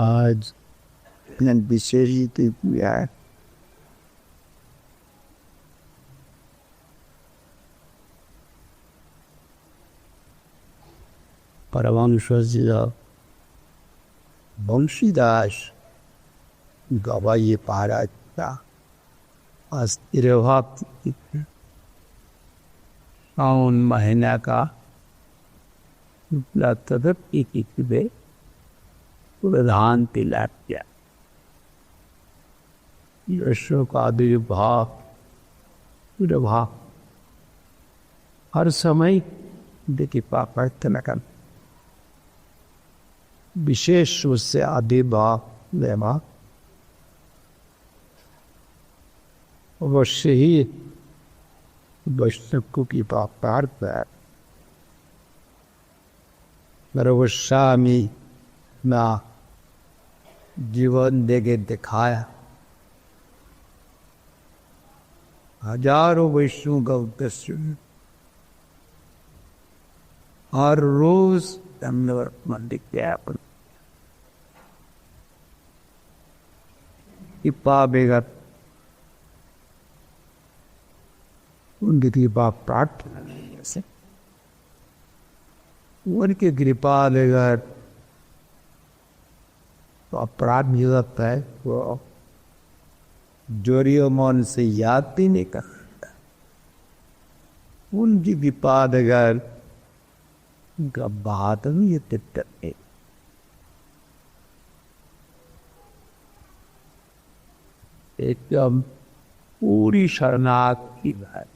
आज विशेष किया है। परमहंस बंशीदास गवाइए पारा था अस्थिरभाव सावन महीना का प्रधान तिलक किया। यशो का आविर्भाव प्रभाव हर समय देखिए पापा तिलक विशेष रूप से आविर्भाव लेवा अवश्य ही वैष्णव की पार पर सर्वस्वामी ना जीवन देके दिखाया। हजारों वैष्णव का उद्देश्य हर रोज मंदिर के कृपा बेगर उनकी कृपा प्राप्त से उनकी कृपा बेगर तो अपराध भी लगता है वो जोरियो मन से याद भी नहीं करता। उनकी कृपा बेगर उनका बात नहीं है एकदम पूरी शरणागत की बात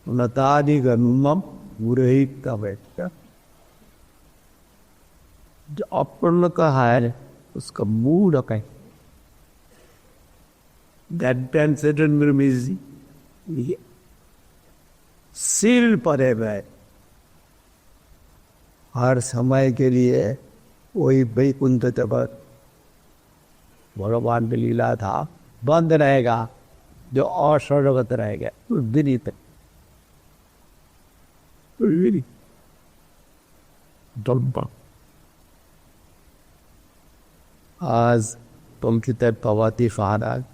लतादि गनुमम पूरे का बैठकर जो अपूर्ण का है उसका मूड कहीं सिर पड़े हुए हर समय के लिए वही वैकुंठ जगत भगवान की लीला था बंद रहेगा जो असर्वगत रहेगा उस दिन ही तक आज पंकित पवाती महाराज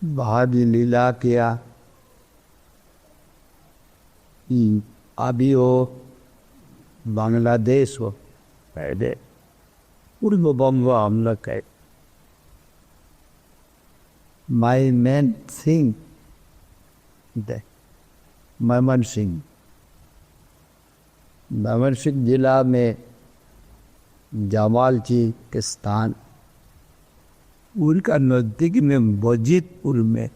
बाहर लीला किया। अभी वो बांग्लादेश हो पहले पूर्व बंग हम लोग कहे माई मैन सिंह मैमन सिंह जिला में जमाल जी के स्थान उनका नजदीक में वजीदपुर में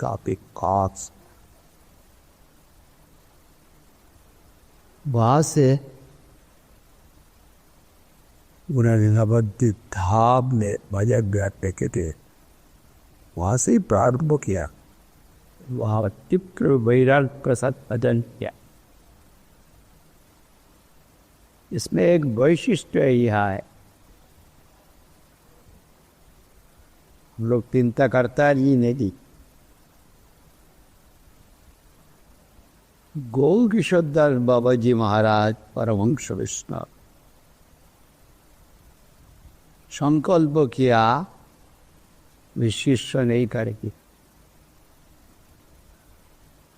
काफी खास वहां से उन्होंने नवद्वीप धाम में भजन गाते के थे वहां से ही प्रारंभ किया। वहां तीव्र वैराग प्रसाद भजन किया। इसमें एक वैशिष्ट्य यह है हम लोग चिंता करता ही नहीं। गौर किशोरदास बाबा जी महाराज परमहंस वैष्णव संकल्प किया विशिष्य नहीं करेगी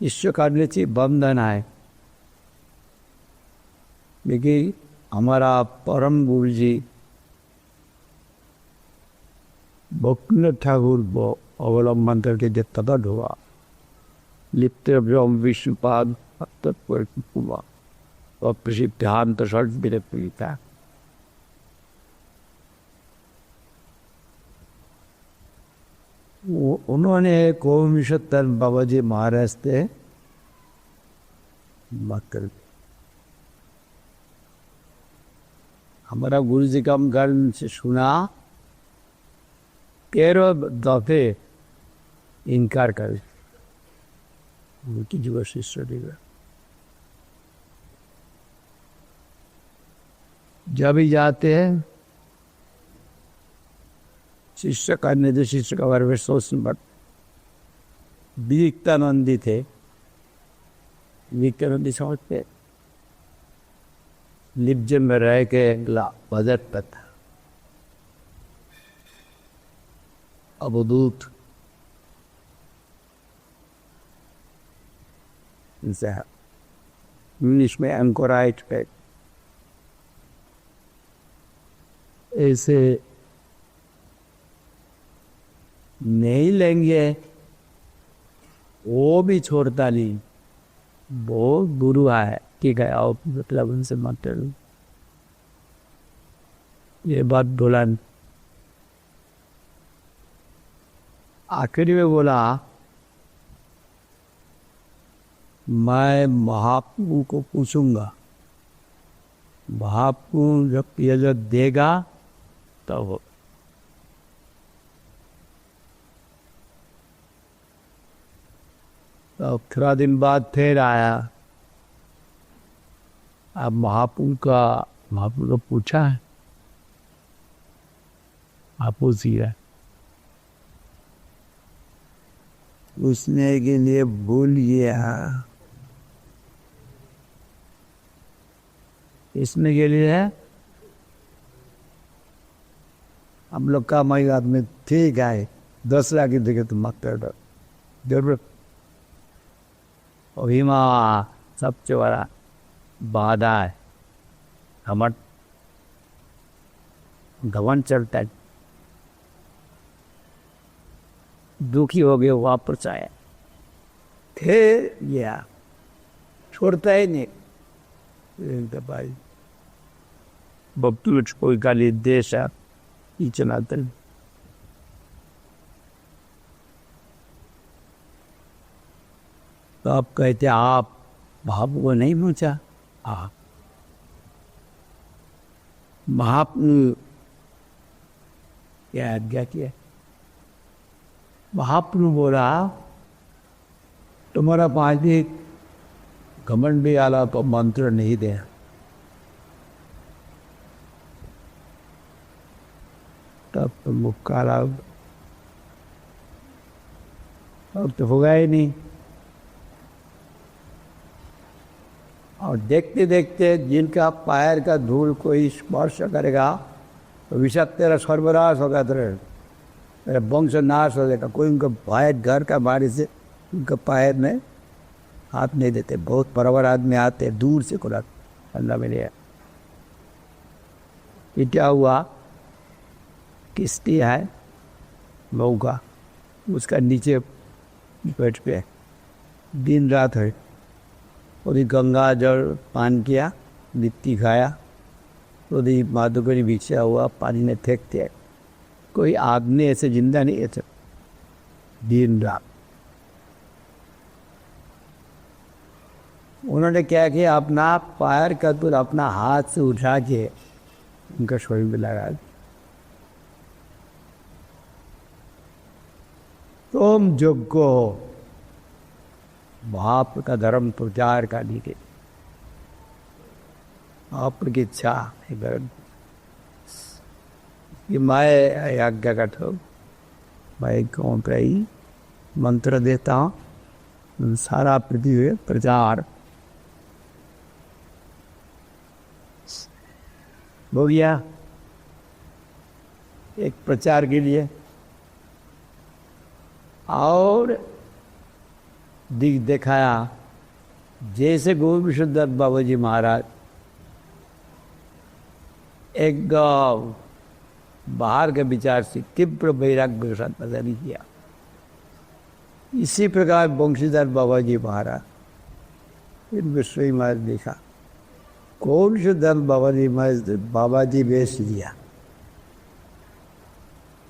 ईश्वर करने से बंधन है। लेकिन हमारा परम गुरु जी भक्तिनाथ ठाकुर को अवलंबन करके जब तदद हुआ लिप्त विष्णुपाद हुआ और प्रसिद्ध ध्यान तो सर्ट भी पीता उन्होंने कोविशत्तर बाबा जी महाराज से बात कर हमारा गुरु जी का गर्म से सुना 13 दफे इनकार कर उनकी जीवन शिष्य देगा। जब भी जाते हैं शिष्य करने जो शिष्य का बारे में सोचना पड़ता विवेकानंदी थे। विवेकानंदी समझते लिप्जन में रह के बजट पर था अवधूत इंग्लिश में एंकोराइट पे ऐसे नहीं लेंगे, वो भी छोड़ता नहीं, वो गुरु है, ठीक है आओ मतलब उनसे मत करो। ये बात बोला, आखिरी में बोला मैं महाप्रभु को पूछूंगा, महाप्रभु जब ये जो देगा तब तो थोड़ा दिन बाद फिर आया। अब महाप्रभु को पूछा है, आप पूछिए, पूछने के लिए भूल गया, इसमें के लिए है हम लोग का मई आदमी ठीक है 10 लाख की देखे तो मत कर जरूरत अभी माँ सबसे बड़ा बाधा है, हमार घमंड चलता है, दुखी हो गए वापस आया फिर गया, छोड़ता ही नहीं भाई बब्तू कोई गाली देश है ये चलाते हैं। तो आप कहते आप महाप्रभु को नहीं पूछा? हाँ, महाप्रभु क्या आज्ञा किया? महाप्रभु बोला तुम्हारा पाँच भी घमंड भी आला तो मंत्र नहीं दे, तब तो मुख काला, अब तो होगा ही नहीं। और देखते देखते जिनका पैर का धूल कोई स्पर्श करेगा तो विषाद तेरा सर्वनाश होगा, तेरा वंश नाश हो जाएगा। कोई उनका पैर घर का बारी से उनका पैर में हाथ नहीं देते, बहुत परवर आदमी आते दूर से खुला अल्लाह मिले। ये क्या हुआ, किस्ती है मऊ का, उसका नीचे पेट पे दिन रात है, और गंगा जल पान किया, लिट्टी खाया, तो माधुकरी बिछा हुआ पानी में फेंकते, कोई आदमी ऐसे जिंदा नहीं है दिन रात। उन्होंने क्या किया, अपना पैर का दूर अपना हाथ से उठा के उनका शरीर में लगा, तुम योग्य हो बाप का धर्म प्रचार करने के, आपकी इच्छा है कि मैं आज्ञा करता हूँ, मैं कौन का ही मंत्र देता हूँ, सारा पृथ्वी प्रचार हो गया एक प्रचार के लिए। और दिखाया जैसे गोविंद विश्वदत्त बाबा जी महाराज एक बाहर के विचार से तीव्र वैराग्य के साथ प्रदान किया, इसी प्रकार बंशीधर बाबा जी महाराज इन विश्व महाराज देखा, कौन से दल बाबा जी बेच लिया,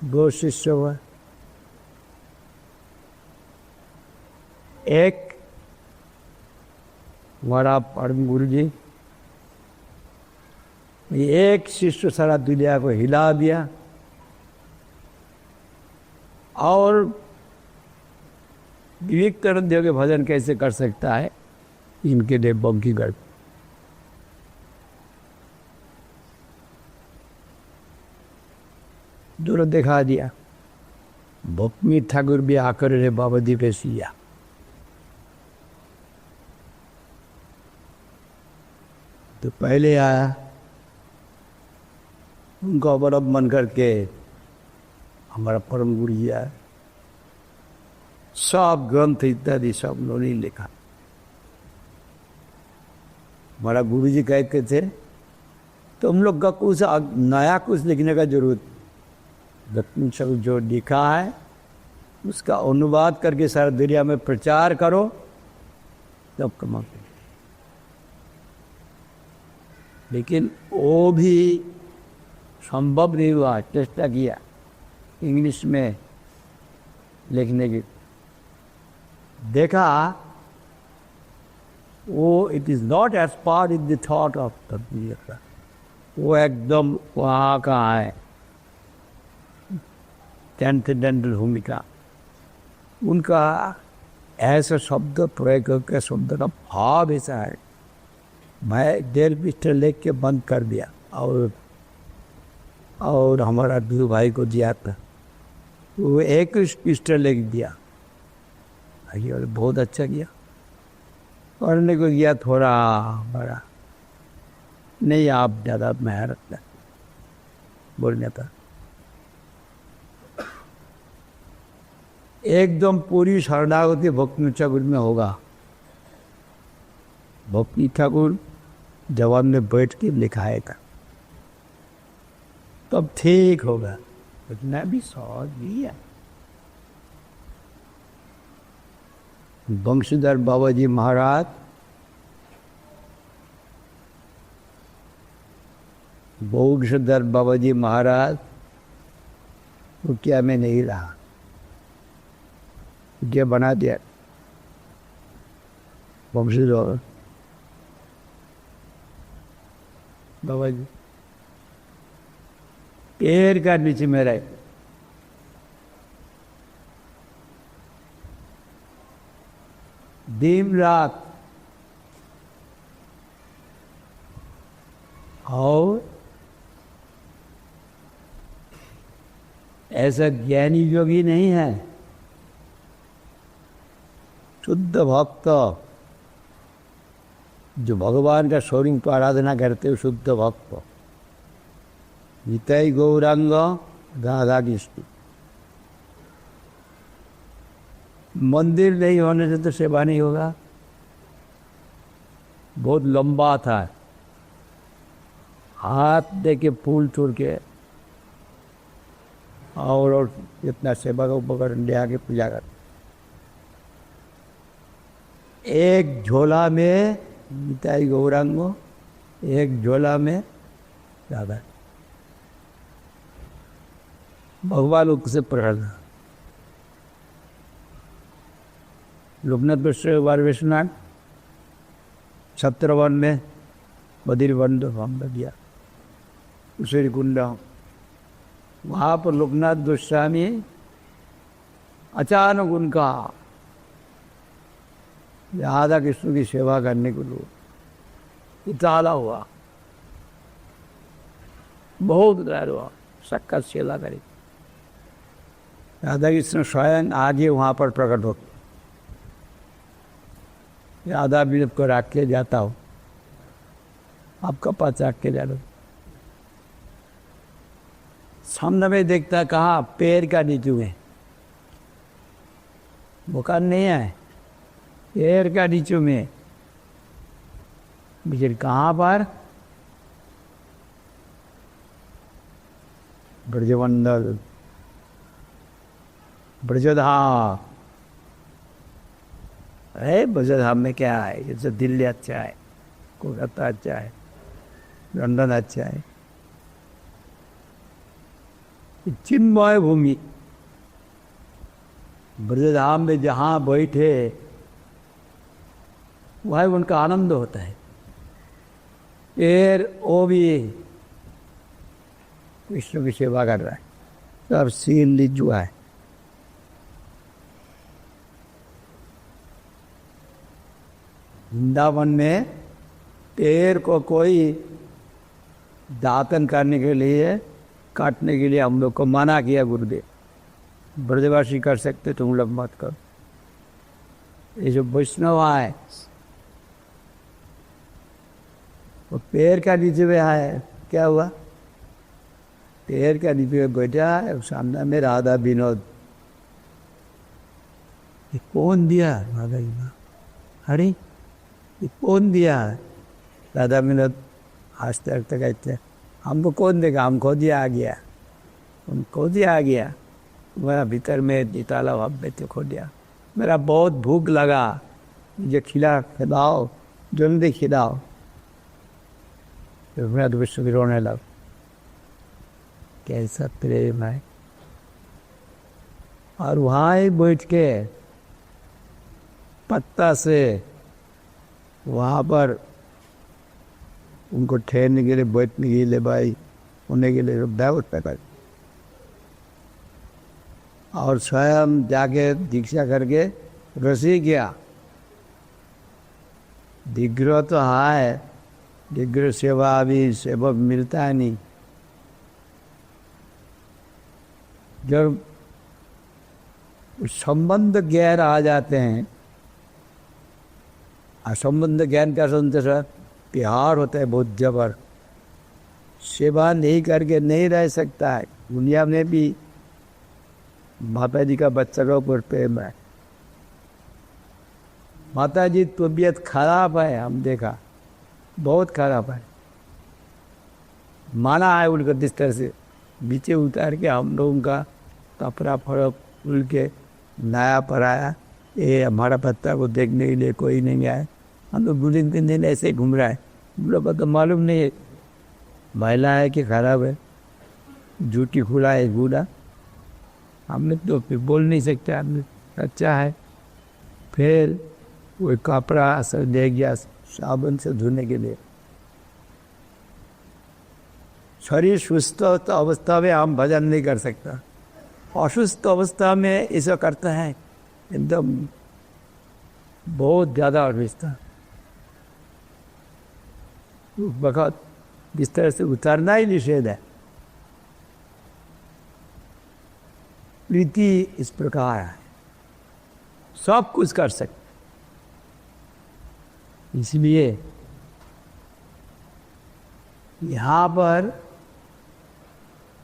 दो शिष्य हुआ, एक हमारा परम गुरु जी, एक शिष्य सारा दुनिया को हिला दिया, और विवेकानंद के भजन कैसे कर सकता है, इनके लिए बंकी गढ़ दूर दिखा दिया। भक्ति ठाकुर भी आकर बाबा जी पे सिया। तो पहले आया, उनको अवलंबन करके हमारा परम गुरु जी आया, सब ग्रंथ इत्यादि सब उन्होंने लिखा। हमारा गुरु जी कहते थे तो हम लोग का कुछ नया कुछ लिखने का जरूरत, सब जो लिखा है उसका अनुवाद करके सारा दुनिया में प्रचार करो, तब कमा। लेकिन वो भी संभव नहीं हुआ, चेष्टा किया इंग्लिश में लिखने की, देखा वो it is not as part in the thought of the, वो एकदम वहाँ का है ट्रांसेंडेंटल भूमिका उनका, ऐसा शब्द प्रयोग करके शब्द का भाव ऐसा है। मैं 1.5 पृष्ठ लिख के बंद कर दिया और हमारा गुरु भाई को दिया था, वो 21 पृष्ठ लिख दिया। और बहुत अच्छा किया, पढ़ने को गया थोड़ा बड़ा नहीं, आप ज़्यादा मेहनत न बोलने था। एकदम पूरी शरणागति भक्ति ठाकुर में होगा। भक्ति ठाकुर जवान में बैठ के लिखाएगा तब ठीक होगा, इतना भी सहज भी है। बंशीधर बाबा जी महाराज बंशीधर बाबा जी महाराज वो क्या में नहीं रहा, क्या बना दिया बंशीधर बाबा जी, पेड़ का नीचे में रहे। दिन रात और ऐसा ज्ञानी योगी नहीं है, शुद्ध भक्त जो भगवान का स्वरूप को आराधना करते हो, शुद्ध भक्त निताई गौरांग राधा कृष्ण। मंदिर नहीं होने से तो सेवा नहीं होगा। बहुत लंबा था, हाथ दे के फूल छोड़ के और इतना सेवा को पकड़ ले आके पूजा कर। एक झोला में निताई गौरांग, एक झोला में राधा, भगवान उससे प्रहलाद। लोकनाथ विश्वनाथ छत्रवन में बद्री वन हम दिया उसेरी कुंड, वहाँ पर लोकनाथ गोस्वामी अचानक उनका राधा कृष्ण की सेवा करने को लिए उताला हुआ, बहुत गैर हुआ, सख्त सेवा करे। राधा कृष्ण स्वयं आगे वहाँ पर प्रकट हो, राधा भी को रख के जाता हो, आपका पास रख के जा लो। सामने में देखता कहाँ, पैर का नीचे में, बुखार नहीं है, पैर का नीचे में बिजर कहाँ पर ब्रजमंडल ब्रजधाम है। ब्रजधाम में क्या है, जैसे दिल्ली अच्छा है, कोलकाता अच्छा है, लंदन अच्छा है, चिन्मय भूमि ब्रजधाम में जहाँ बैठे वह उनका आनंद होता है। फिर वो भी विष्णु की सेवा कर रहा है, सब सील लिजुआ है। वृंदावन में पेड़ को कोई दातन करने के लिए, काटने के लिए हम लोग को मना किया गुरुदेव, ब्रजवासी कर सकते, तुम लोग मत करो। ये जो वैष्णव है वो पैर का नीचे में है, क्या हुआ? पैर का नीचे में बैठा है, सामने में राधा विनोद। ये कौन दिया? राधा विनोद। अरे ये कौन दिया? राधा विनोद हंसते हंसते कहते हैं, हमको कौन देगा, हमको दिया आ गया, उनको दिया आ गया। मेरा भीतर में निताला भाव में तो खो दिया। मेरा बहुत भूख लगा, मुझे खिलाओ, जल्दी खिलाओ। तो मेरा तो विश्व की रोने लगा। कैसा प्रेम है। और वहाँ ही बैठ के पत्ता से वहाँ पर उनको ठहरने के लिए, बैठने के लिए, भाई उन्हें के लिए व्यवस्था कर, और स्वयं जाके दीक्षा करके रसी किया। दिग्रह तो है, दिग्रह सेवा भी सेवक मिलता है नहीं। जब संबंध ज्ञान आ जाते हैं, असंबंध ज्ञान का सुनते सर प्यार होता है बहुत जबर। सेवा नहीं करके नहीं रह सकता है। दुनिया में भी माता जी का बच्चा का ऊपर प्रेम है। माता जी तबीयत खराब है, हम देखा बहुत खराब है, माना है उनका बिस्तर से नीचे उतार के हम लोगों का कपड़ा फड़ा खुल के नया पराया। ये हमारा बच्चा को देखने के लिए कोई नहीं आया। हम लोग 2-3 दिन ऐसे ही घूम रहा है। हम लोग को तो मालूम नहीं है महिला है कि खराब है, झूठी खुला है बूढ़ा। हमने तो फिर बोल नहीं सकते, हमने अच्छा है। फिर वो कपड़ा सब दे गया साबुन से धोने के लिए। शरीर सुस्त अवस्था में हम भजन नहीं कर सकता, असुस्थ अवस्था में ऐसा करता है, एकदम बहुत ज़्यादा अवस्था। वक्त बिस्तर से उतारना ही निषेध है। प्रीति इस प्रकार है, सब कुछ कर सकते। इसलिए यहाँ पर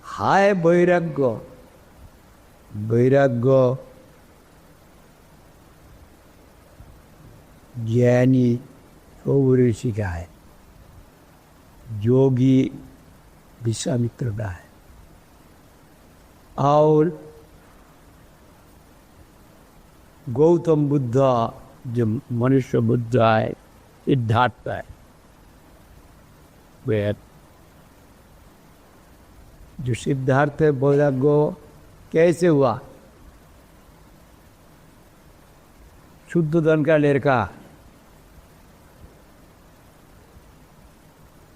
हाय वैराग्य, वैराग्य ज्ञानी तो ऋषि का है, योगी विश्वामित्र का है, और गौतम बुद्ध जो मनुष्य बुद्ध है, सिद्धार्थ है। वे जो सिद्धार्थ है वैराग्य कैसे हुआ? शुद्ध धन का लड़का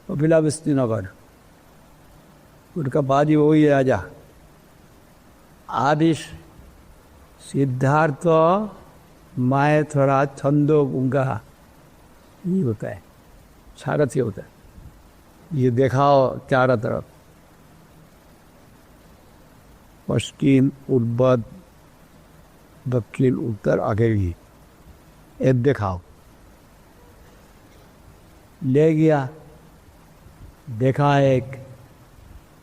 अभिलावस्ती नगर, उनका बाजी वही राजा। आदि सिद्धार्थ माए थोड़ा छंदो उनका ये होता है, सारथी होता है। ये देखाओ चारों तरफ, पश्चिम पूर्व दक्षिण उत्तर आगे भी एक देखाओ। ले गया, देखा एक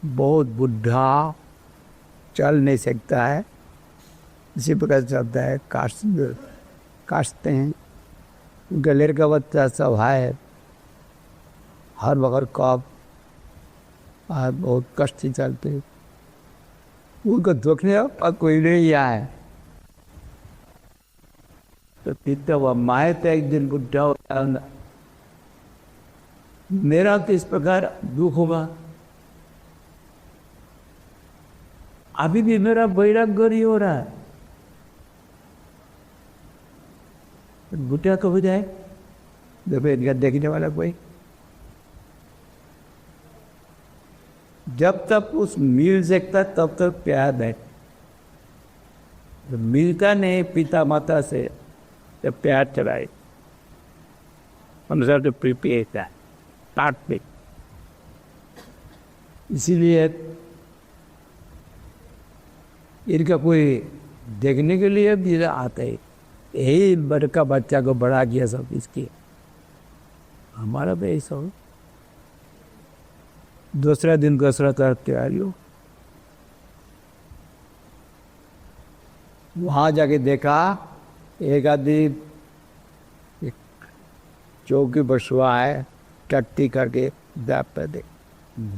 बहुत बुढ़ा चल नहीं सकता है, इसी प्रकार चलता है, काटते हैं। उनका लड़का बच्चा सब है, हर वक्त कब बहुत कष्ट से चलते। उनको देखने और कोई नहीं आया। तो पिता हुआ माए तो एक दिन बुढ़ा होता है, मेरा तो इस प्रकार दुख होगा। अभी भी मेरा वैराग्य नहीं हो रहा है। बुढ़ा कब हो जाए? देखो इनका देखने वाला कोई, जब तक उस मिल सकता तब तक प्यार है। जब मिलता नहीं पिता माता से तो प्यार चलाए, अनुसार तो प्रिपेयर है स्टार्ट पे। इसीलिए इनका कोई देखने के लिए भी आता है। यही बड़का बच्चा को बड़ा किया सब इसके, हमारा भी ऐसा हो। दूसरा दिन दूसरा तरफ तैयारी हो। वहाँ जाके देखा एक आदमी एक चौकी बसवा है, टट्टी करके दे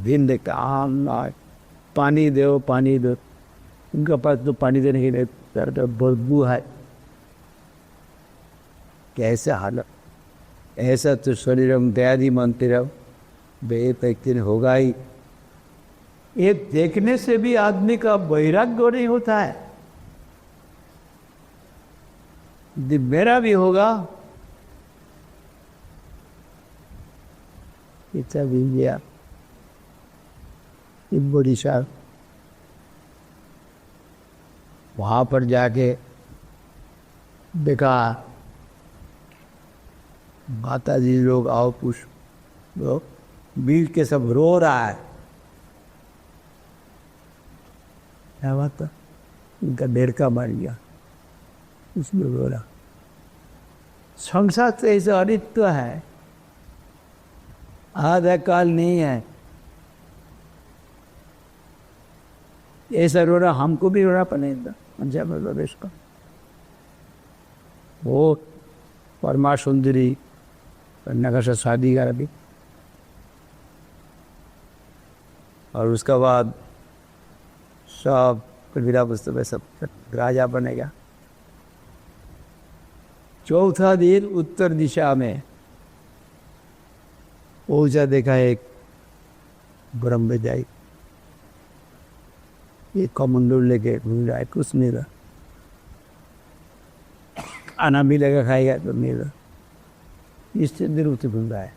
दिन देखता आम आए पानी दो पानी दो। उनके पास तो पानी देने के लिए बदबू है। कैसे हालत, ऐसा तो शरीरम दयादि मानते रहो, बेत एक दिन होगा ही। ये देखने से भी आदमी का वैराग्य नहीं होता है। मेरा भी होगा, इतना भी गया बड़ी साहब। वहाँ पर जाके देखा माता जी लोग आओ कुछ लोग बीच के सब रो रहा है। क्या बात है, उनका डेढ़का मार गया, उसमें रो रहा। संसार से ऐसा अनित्य है, आधा काल नहीं है। ऐसा रो रहा, हमको भी रोना पड़ेगा पंजाब में प्रवेश का। वो परमा सुंदरी कन्या से शादी कर दी और उसका बाद सब कबीरा पुस्तक में सब राजा बनेगा। चौथा दिन उत्तर दिशा में ओझा देखा एक ब्रह्म जाई, एक कमंडल लेके घूम रहा है, कुछ नहीं रहा, खाना भी लगा खाएगा तो नहीं रहा, इससे दिन उसे घूम रहा है।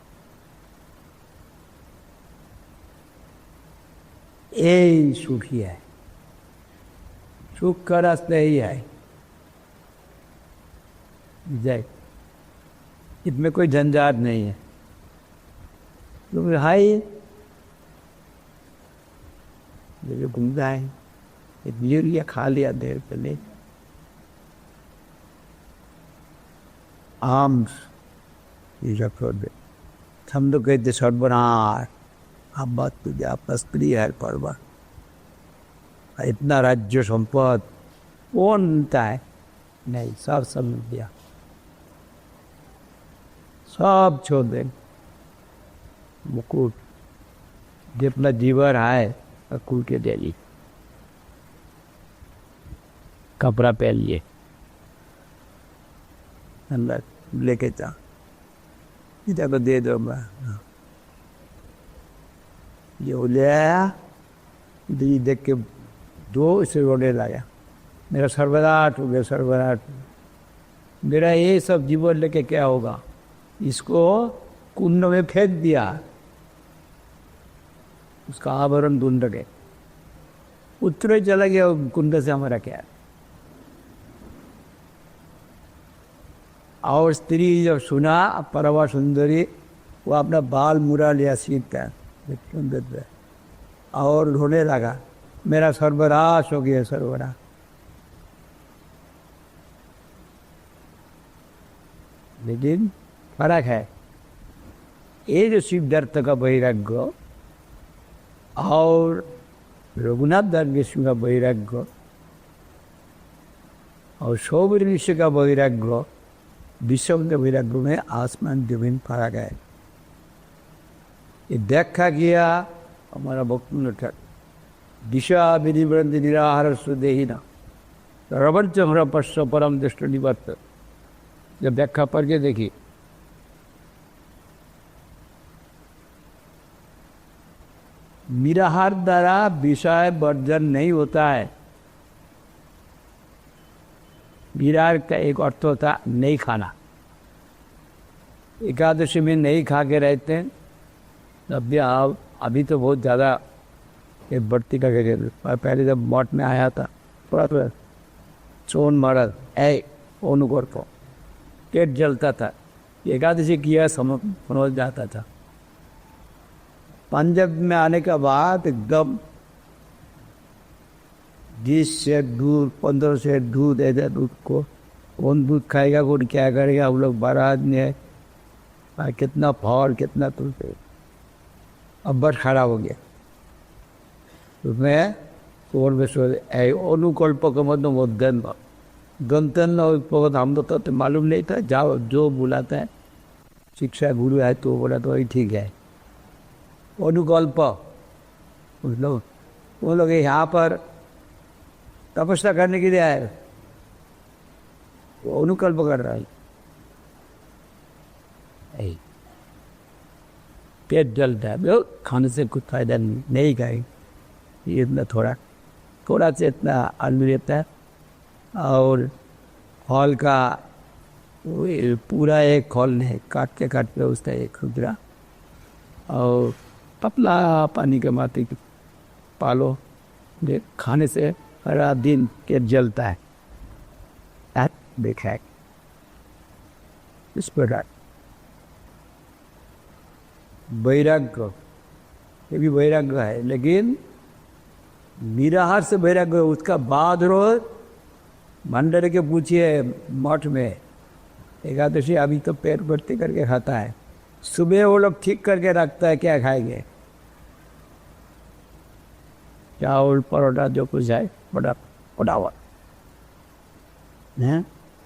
यही सुखी है, सुख का रास्ता यही है। जय, इसमें कोई झंझाट नहीं है। तो हाई जो घूमता है, ले लिया खा लिया देर पहले आम ये छोड़ दे। हम लोग कहते सर्वनाश, आप बात तुझे आपका स्त्री है परवा, इतना राज्य संपद कौन मिलता है? नहीं, सब सब मिल दिया, सब छोड़ दे। मुकुट जितना जीवर है कुल के दे ली, कपड़ा पहन लिए, अंदर लेके जा, इधर को दे दो। ये ले आया, देख के दो इसे रोने लाया, मेरा सर्वनाश हो गया, सर्वनाश। मेरा ये सब जीवन लेके क्या होगा? इसको कुंड में फेंक दिया, उसका आवरण ढूंढ गए, उत्तरे चला गया कुंड से, हमारा क्या। और स्त्री जब सुना परवा सुंदरी, वो अपना बाल मुड़ा लिया सीख कर और रोने लगा, मेरा सर्वनाश हो गया, सर्वनाश। लेकिन फर्क है, ये जो सिद्धार्थ का वैराग्य और रघुनाथ दास विष्णु का वैराग्य और सौवीर ऋषि का वैराग्य, विश्व के वैराग्य में आसमान जमीन फर्क है। ये व्याख्या किया हमारा भक्त दिशा विधिवृंद निराहार सुदेही न रवंच पश्च परम दृष्ट निवर्त। जब व्याख्या पढ़ के देखी, निराहार द्वारा विषय वर्जन नहीं होता है। निराहार का एक अर्थ होता नहीं खाना। एकादशी में नहीं खा के रहते हैं, अभी तो बहुत ज़्यादा एक बढ़ती का पहले जब मठ में आया था थोड़ा थोड़ा सोन मरद अनुगौर को पेट जलता था, एकादशी किया समझ जाता था। पंजाब में आने के बाद एकदम 20 से दूध 15 से दूध, ऐसा दूध को कौन दूध खाएगा, कौन क्या करेगा। हम लोग 12 आदमी है, कितना फौर कितना दूध, अब बस खराब हो गया। उसमें कौन विश्व अनुकल्प का मतलब उद्गन गंतन और हम तो मालूम नहीं था। जाओ जो बुलाता है शिक्षा गुरु है तो बोला तो वही ठीक है। अनुकल्प वो लोग यहाँ पर तपस्या करने के लिए आए, वो अनुकल्प कर रहा है। पेट जलता है, खाने से कुछ फायदा नहीं खाए, इतना थोड़ा से इतना आलू रहता है और फल का पूरा एक फल है काट के उसका एक खुदरा और पतला पानी के माटी पालो देख खाने से हरा दिन पेट जलता है। देखा है इस प्रकार वैराग्य, ये भी वैराग्य है, लेकिन निराहार से वैराग्य। उसका बाद रोज मंडर के पूछिए मठ में एकादशी अभी तो पेट भर्ती करके खाता है, सुबह वो लोग ठीक करके रखता है क्या खाएंगे, चावल परोठा जो कुछ है बड़ा हुआ है,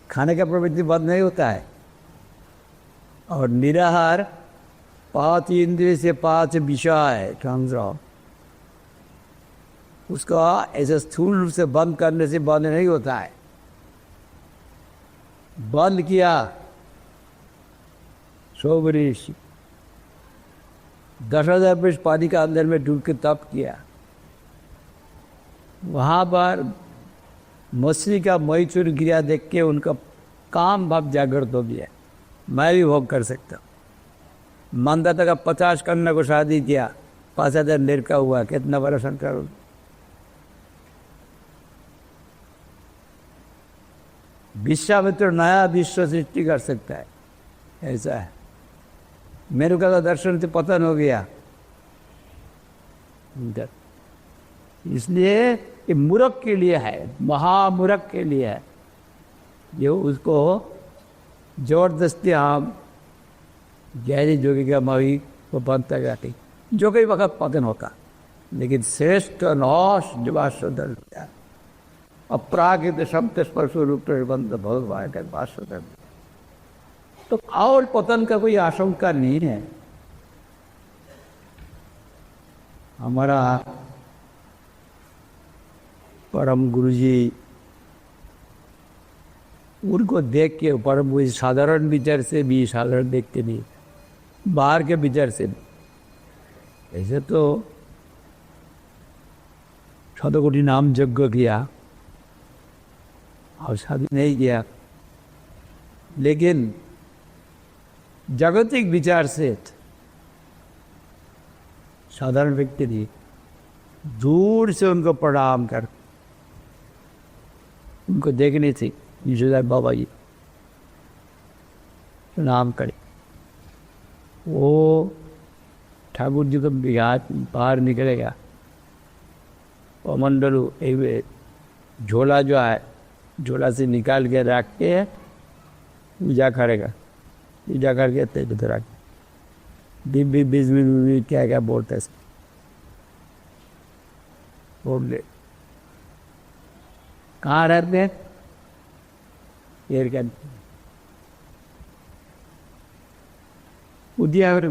खाने का प्रवृत्ति बंद नहीं होता है। और निराहार 5 इंद्रिय से 5 विषय समझो, उसका ऐसे स्थूल रूप से बंद करने से बंद नहीं होता है। बंद किया 100 वर्ष 10,000 वर्ष पानी का अंदर में डूब के तप किया, वहाँ पर मछली का मैथुन क्रिया देख के उनका काम भाव जागृत हो गया, मैं भी भोग कर सकता हूँ। मानदाता का 50 कन्या को शादी किया, 5,000 लड़का हुआ, कितना बड़ा संकर। विश्वामित्र नया विश्व सृष्टि कर सकता है, ऐसा है। मेरे का दर्शन से पतन हो गया, इसलिए ये मूर्ख के लिए है, महामूर्ख के लिए है। ये उसको जबरदस्ती हम गहरी जोगी का मवी को बनता जाती, जो कई वक्त पतन होता, लेकिन श्रेष्ठ नौश जुबाशोधर अपरागित शब्द स्पर्श रूप बंद भगवान का बाशोधर, तो और पतन का कोई आशंका नहीं है। हमारा परम गुरुजी उनको देख के, परम गुरुजी साधारण विचार से भी साधारण देखते नहीं, बाहर के विचार से ऐसे तो 100 कोटि नाम यज्ञ किया और शादी नहीं किया, लेकिन जागतिक विचार से साधारण व्यक्ति थी, दूर से उनको प्रणाम कर, उनको देखनी थी यशोदा बाबा जी प्रणाम करे। वो ठाकुर जी को बिहार बाहर निकलेगा और मंडलू झोला जो है, झोला से निकाल के रख के पूजा करेगा, पूजा करके तेज रख दिव्य 20 मिनट क्या क्या बोलते हैं बोल ले। कहाँ रहते हैं एयर कैन उद्यावर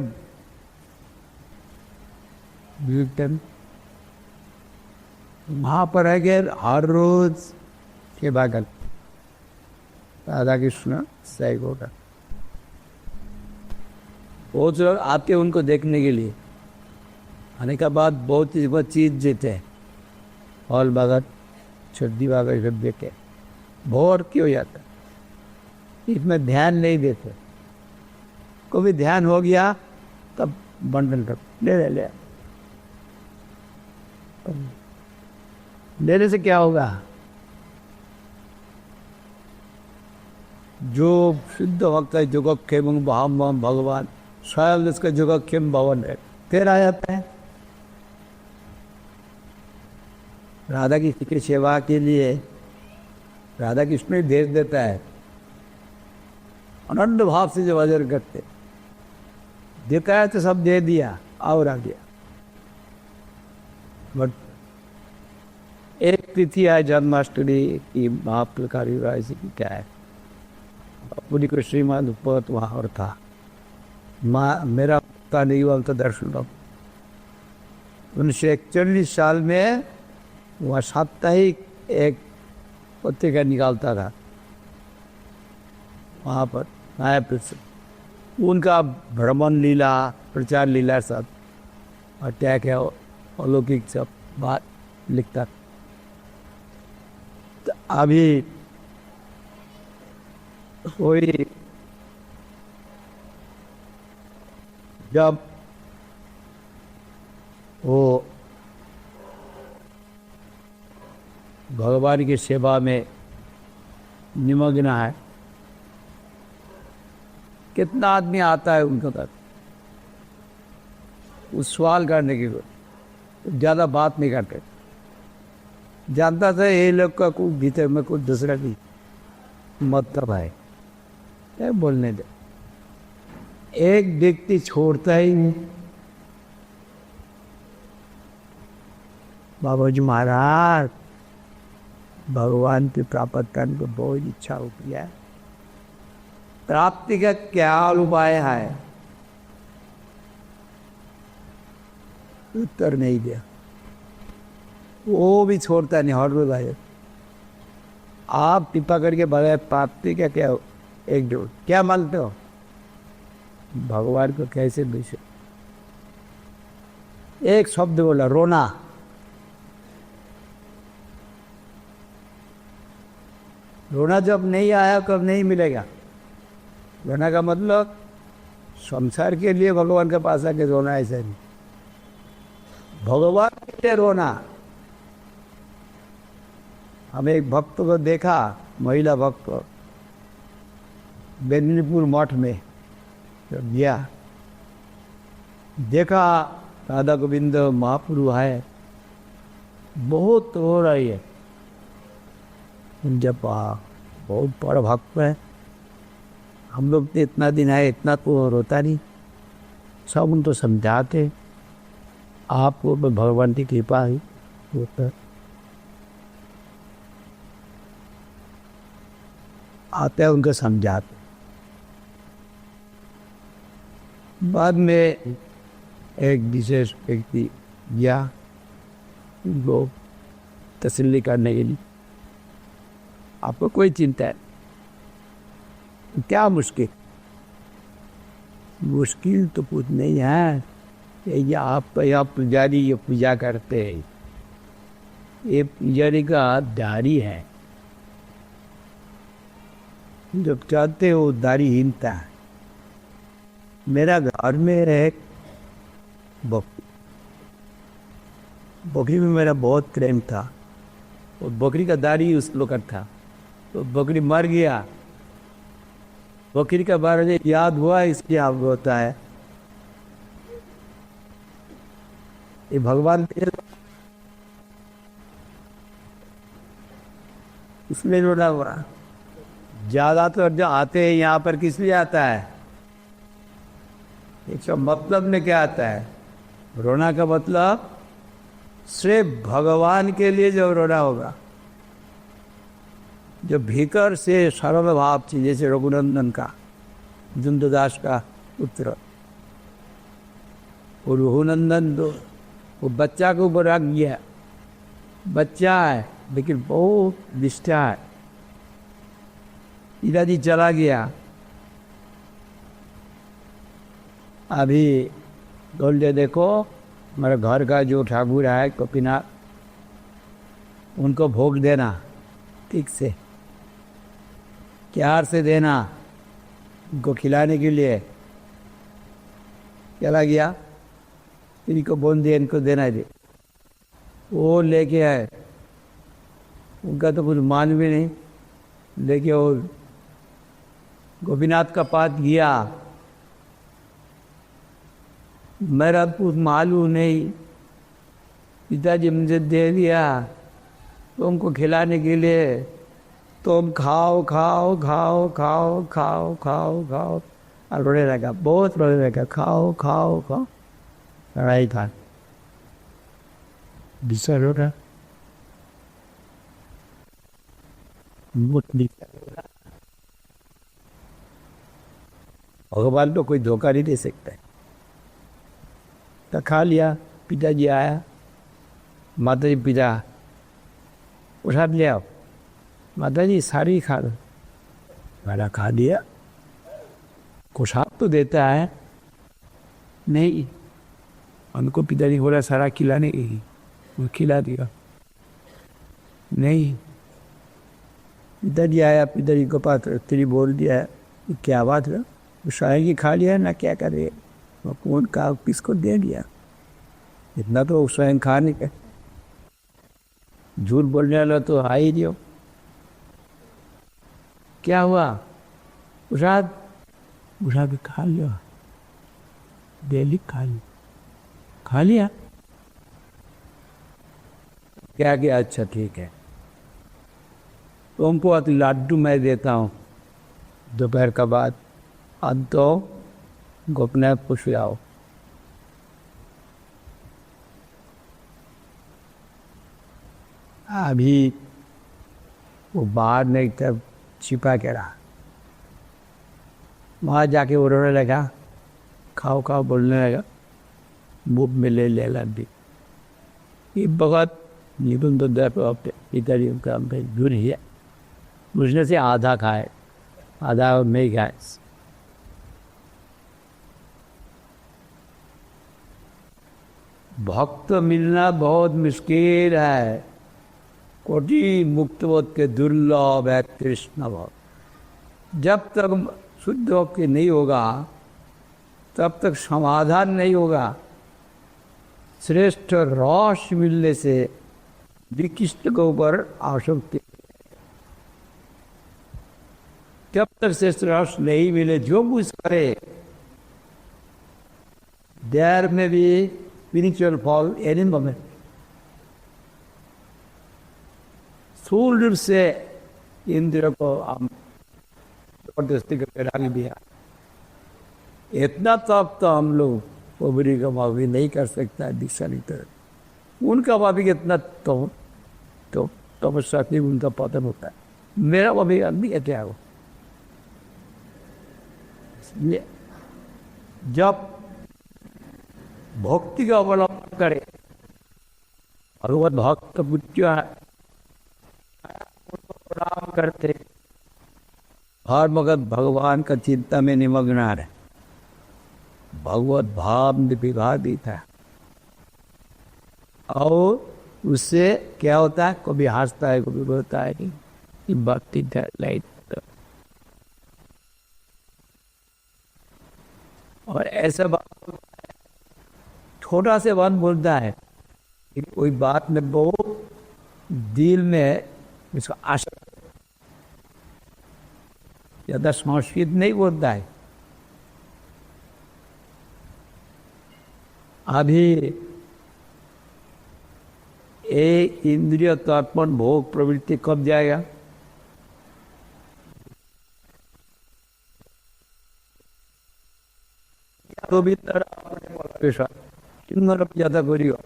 वहाँ पर है कि हर रोज सेवा कर राधा कृष्ण सही होगा, बहुत लोग आते उनको देखने के लिए, आने का बाद बहुत चीज देते हैं, हॉल बागत छड्डी बागत सब देते, बोर क्यों जाता, इसमें ध्यान नहीं देते। कभी ध्यान हो गया तब बंडल कर ले लेने से क्या होगा, जो सिद्ध भक्त है जोगक्षेम भगवान स्वयं इसका जोगक्षेम भवन है, फिर आ जाता है। राधा कृष्ण की सेवा के लिए राधा कृष्ण ही भेज देता है, अनंत भाव से जो वजर करते देता है तो सब दे दिया और आ गया, बट तिथि है जन्माष्टमी की महाप्रकारी राशि की क्या है, पूरी को श्रीमान उपत वहाँ और था माँ मेरा का नहीं हुआ तो दर्शन 1941 में वहाँ साप्ताहिक एक पत्रिका निकालता था वहाँ पर मायापुर से, उनका भ्रमण लीला प्रचार लीला सब और क्या क्या अलौकिक सब बात लिखता। तो अभी कोई जब वो भगवान की सेवा में निमग्न है, कितना आदमी आता है उनके तक उस सवाल करने की, ज़्यादा बात नहीं करते, जानता था ये लोग का कुछ भीतर में कुछ दूसरा भी मतलब है, क्या बोलने दे। एक व्यक्ति छोड़ता ही नहीं, बाबा जी महाराज भगवान की प्राप्त करने को बहुत इच्छा हो गया है, प्राप्ति का क्या उपाय है, उत्तर नहीं दिया। वो भी छोड़ता नहीं, हर रोज आए आप पिपा करके बगैर प्राप्ति का क्या एक जोड़ क्या मानते हो, भगवान को कैसे विषय एक शब्द बोला रोना, रोना जब नहीं आया कब नहीं मिलेगा। रोना का मतलब संसार के लिए भगवान के पास आके रोना ऐसा नहीं, भगवान के लिए रोना। हम एक भक्त को देखा, महिला भक्त को बेदनीपुर मठ में जब गया, देखा राधा गोविंद महाप्रभु है, बहुत रो रही है। जब बहुत बड़ा भक्त है, हम लोग तो इतना दिन है, इतना तो रोता नहीं, सब उनको समझाते आपको भगवान की कृपा ही होता। आते हैं उनको समझाते, बाद में एक विशेष व्यक्ति गया उनको तसल्ली करने के लिए, आपको कोई चिंता है क्या, मुश्किल मुश्किल तो कुछ नहीं है, ये आप यहाँ पुजारी ये पूजा करते हैं, ये पुजारी का दारी है, जब चाहते हो दाढ़ीहीनता है। मेरा घर में एक बकरी में मेरा बहुत प्रेम था, और बकरी का दाढ़ी उस लोग का था, तो बकरी मर गया, बकरी का बारे में याद हुआ, इसलिए आप होता है ये भगवान इसलिए रोना हुआ। ज़्यादातर जो आते हैं यहाँ पर किस लिए आता है, एक सब मतलब में क्या आता है, रोना का मतलब सिर्फ भगवान के लिए जो रोना होगा, जो भीतर से सरल भाव थी, जैसे रघुनंदन का दुंदुदास का पुत्र, और रघुनंदन तो वो बच्चा को ऊपर रख गया, बच्चा है लेकिन बहुत निष्ठा है, पिताजी चला गया, अभी बोलते देखो मेरे घर का जो ठाकुर है कपिनाथ, उनको भोग देना ठीक से, प्यार से देना, उनको खिलाने के लिए। चला गया, इनको बोल दिया इनको देना दे, वो लेके आए, उनका तो कुछ मान भी नहीं, लेके वो गोपीनाथ का पास गया, मेरा कुछ मालूम नहीं, पिताजी मुझे दे दिया तुमको खिलाने के लिए, तुम खाओ खाओ खाओ खाओ खाओ खाओ खाओ, और रोने लगा, बहुत रोने लगा, खाओ खाओ खाओ, लड़ाई था, बिसर हो रहा। भगवान तो कोई धोखा नहीं दे सकता है। तो खा लिया, पिताजी आया, माता जी पिता उठा लिया, माता जी सारी खा लो। मैंने खा लिया, कुछ आप तो देता है नहीं, उनको पिताजी बोला सारा खिलाने की, वो खिला दिया नहीं। पिताजी आया, पिताजी को पास तेरी बोल दिया है, क्या बात है, स्वयं की खा लिया ना, क्या करे, कौन का किसको दे दिया, इतना तो स्वयं खा नहीं कर। झूठ बोलने वाला तो आ ही नहीं हो। क्या हुआ, प्रसाद प्रसाद खा लिया, डेली खा लिया क्या क्या, अच्छा ठीक है, तुमको लाडू मैं देता हूँ दोपहर का बाद, अब तो गोपनाथ पूछ आओ। अभी वो बाहर नहीं तब छिपा के रहा, वहाँ जाके वो रोने लगा, खाओ खाओ बोलने लगा, मुँह में ले ले लड्डी। ये बहुत निपुण तो दर इधर ही उनका दूर ही है, मुझने से आधा खाए, आधा नहीं खाए। भक्त मिलना बहुत मुश्किल है, कोटि मुक्तवत के दुर्लभ है कृष्ण भक्त। जब तक शुद्ध होकर नहीं होगा तब तक समाधान नहीं होगा। श्रेष्ठ रस मिलने से विकृष्ट के ऊपर आसक्ति, जब तक श्रेष्ठ रस नहीं मिले जो कुछ करे, देयर में भी स्पिरिचुअल फॉल एनी मोमेंट। स्थूल रूप से इंद्रियों को हम जबरदस्ती करके डाल दिया, इतना तब तो हम लोग पोबरी का माफी नहीं कर सकता है, दीक्षा नहीं कर उनका माफी कितना तो तपस्या की उनका पतन होता है, मेरा माफी आदमी क्या हो। जब भक्ति का अवलंबन करे, भगवत भक्त बुद्धिया प्रणाम करते, हर वक्त भगवान का चिंता में निमग्न है, भगवत भाव में विभावित है, और उससे क्या होता है, कभी हंसता है कभी रोता है, कि भक्ति लाइट। और ऐसा बात छोटा से बात बोलता है, कोई बात में बहुत दिल में इसका आशा, ज्यादा संस्कृत नहीं बोलता है। अभी एक इंद्रिय तर्पण भोग प्रवृत्ति कब जाएगा, तो भी ज्यादा करियो।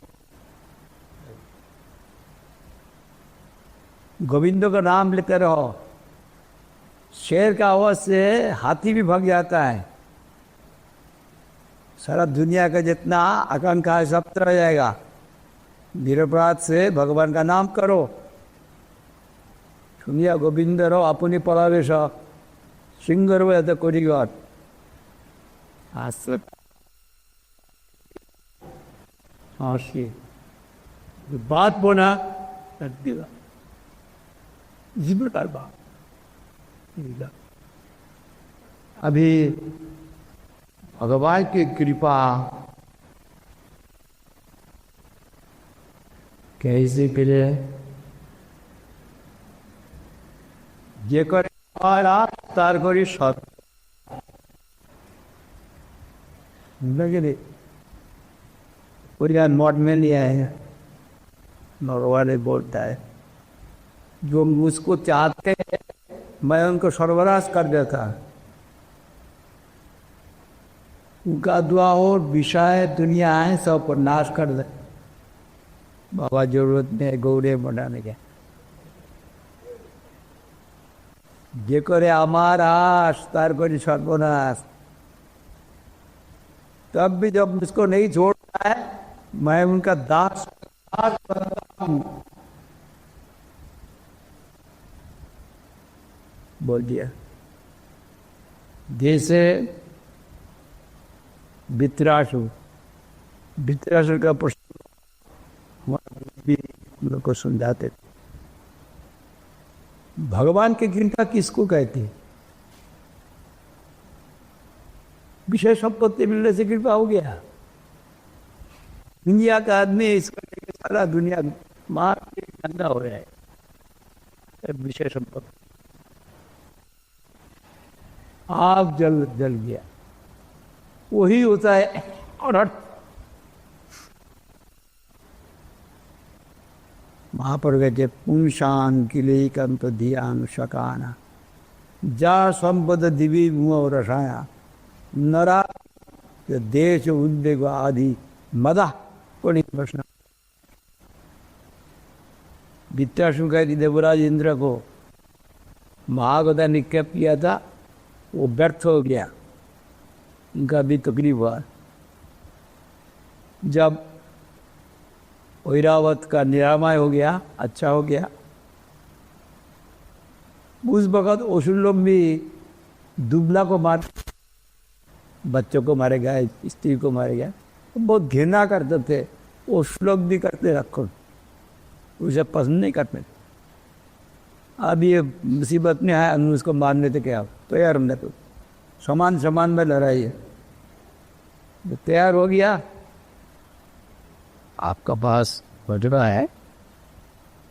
गोविंद का नाम लेते रहो, शेर का आवाज से हाथी भी भाग जाता है, सारा दुनिया का जितना आकांक्षा है सब तरह जाएगा। निरपराध से भगवान का नाम करो, सुनिया गोविंद रो अपनी पलावेश सिंगर हुए तो कोरिगत बात बोना इसी प्रकार बात। अभी भगवान की कृपा कैसे मिले, जे करे तार करी सत लगे पूरी मठ में नहीं आए हैं। भगवान बोलता है जो मुझको चाहते हैं मैं उनको सर्वनाश कर देता, उनका दुआ और विषय दुनिया है सब पर नाश कर दे। बाबा जरूरत नहीं है गौरे बनाने के, जे करे आमार आस तार करी सर्वनाश। तब भी जब मुझको नहीं छोड़ता है, मैं उनका दास बनता हूं। बोल दिया। जैसे वित्रासुर, वित्रासुर का प्रश्न भी हम लोग को समझाते थे। भगवान की कृपा किसको कहते हैं? विषय संपत्ति मिलने से कृपा हो गया। दुनिया का आदमी इसको लेकर सारा दुनिया मार के गंदा हो रहा है। विषय संपत्ति आग जल जल गया, वही होता है अनर्थ। महापुर कहते पुंसान किलेकंत धियान शकाना जा संपद दिवी मुह रसाया नरा देश उद्वेग आदि मदा कोणी प्रश्न। वित्रासुर का देवराज इंद्र को महागदा निक्षेप किया था, वो व्यर्थ हो गया, उनका भी तकलीफ हुआ। जब ऐरावत का निरामय हो गया, अच्छा हो गया, उस वक़्त असुर लोग भी दुबला को मार, बच्चों को मारे गए, स्त्री को मारे गए, तो बहुत घृणा करते थे। वो श्लोक भी करते रखो, उसे पसंद नहीं करते। अब ये मुसीबत में आया, उसको मारने थे क्या तैयार हमने, तो समान समान में लड़ाई है। तो तैयार हो गया, आपका पास बटवा है,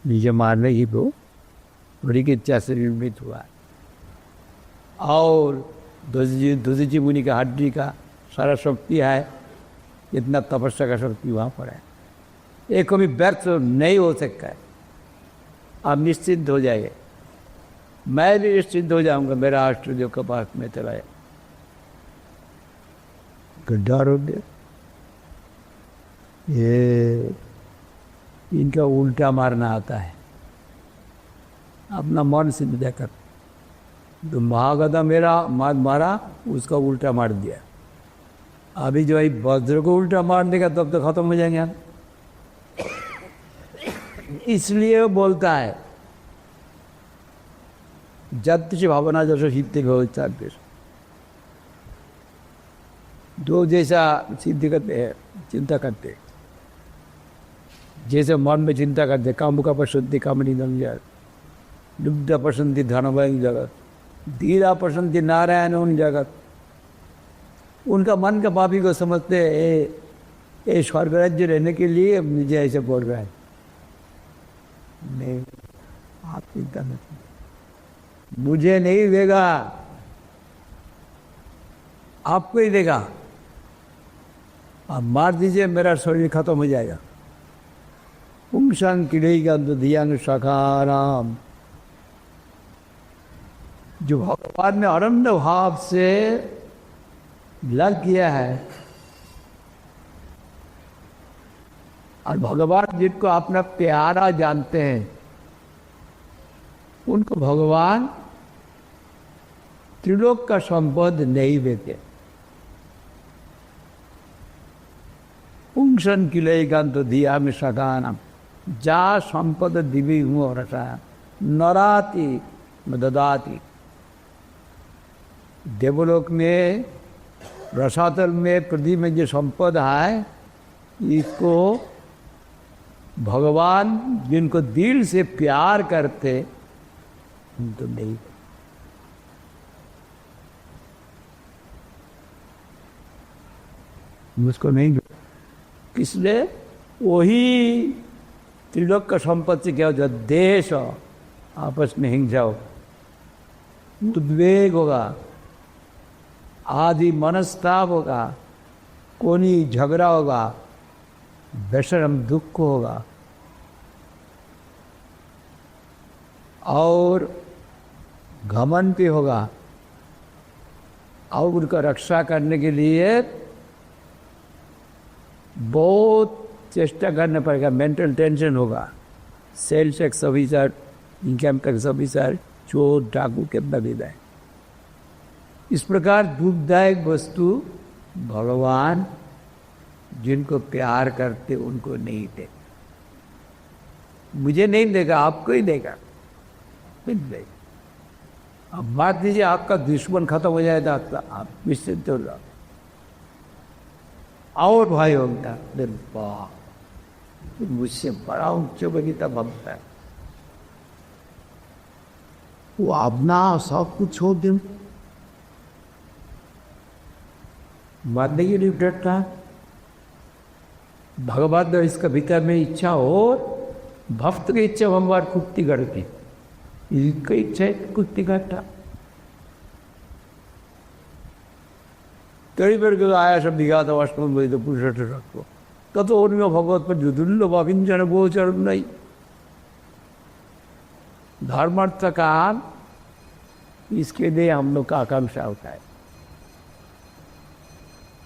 नीचे मारने की तो बड़ी की इच्छा से निर्मित हुआ है। और दुधिजी मुनि का हड्डी का सारा शक्ति है, इतना तपस्या का शक्ति वहाँ पर है, एक कभी व्यर्थ नहीं हो सकता है। आप निश्चिंत हो जाइए, मैं भी निश्चिंत हो जाऊंगा, मेरा अष्ट जो कपास में चला है। डर हो गया, ये इनका उल्टा मारना आता है, अपना मन से विदा कर। तो महागदा मेरा मारा, उसका उल्टा मार दिया। अभी जो है वज्र को उल्टा मार देगा तब तो खत्म हो जाएंगे हम। इसलिए वो बोलता है जत्ति भावना जैसे सिद्धि हो, जो जैसा सिद्धि करते हैं चिंता करते, जैसे मन में चिंता करते, कामु का प्रसुद्धि कामनी दम जगत, लुब्ध प्रसन्ति धनवाई जगत, धीरा प्रसन्ति नारायण उन जगत। उनका मन का पापी को समझते ये स्वर्ग राज्य रहने के लिए मुझे ऐसे बोल रहा है। नहीं, आप चिंता मत, मुझे नहीं देगा, आपको ही देगा। आप मार दीजिए, मेरा शरीर खत्म हो जाएगा। पुंसान किड़ेगा तो धियान सखाराम। जो भगवान ने आनंद भाव से लग गया है, और भगवान जिनको अपना प्यारा जानते हैं, उनको भगवान त्रिलोक का संपद नहीं देते। पुंसन किलेगान तो दिया में सदाना जा संपद दिवी हूँ रसा नराति ददाति। देवलोक में रसातल में पृथ्वी में जो संपद है, इसको भगवान जिनको दिल से प्यार करते तो नहीं। मुझको नहीं, किसने? वही त्रिलोक का संपत्ति क्या हो, जो देश आपस में हिंसा हो, उद्वेग होगा, आदि मनस्ताप होगा, कोनी झगड़ा होगा, बेशरम दुख होगा, और घमंड भी होगा, और उनका रक्षा करने के लिए बहुत चेष्टा करना पड़ेगा। मेंटल टेंशन होगा, sales tax officer, income tax officer, चोर डाकू कितना देता है। इस प्रकार दुखदायक वस्तु भगवान जिनको प्यार करते उनको नहीं देगा। मुझे नहीं देगा, आपको ही देगा। अब बात लीजिए, आपका दुश्मन खत्म हो जाए तो आप निश्चिंत हो जाओ। और भाई होता वाह, मुझसे बड़ा उच्च बगीता बनता है, वो अपना सब कुछ छोड़ दे, मानने के लिए डरता। भगवान ने इसका भीतर में इच्छा और भक्त की इच्छा भगवान कुत्ती करते, इसका इच्छा है कुत्ती करता। कई बार आया सब दिखा था वास्तव में तो पुरुष रखो तो उनमें भगवत पर जुदुल्ल वाभिंजन गोचर नहीं। धर्मार्थ काम इसके लिए हम लोग का आकांक्षा होता है,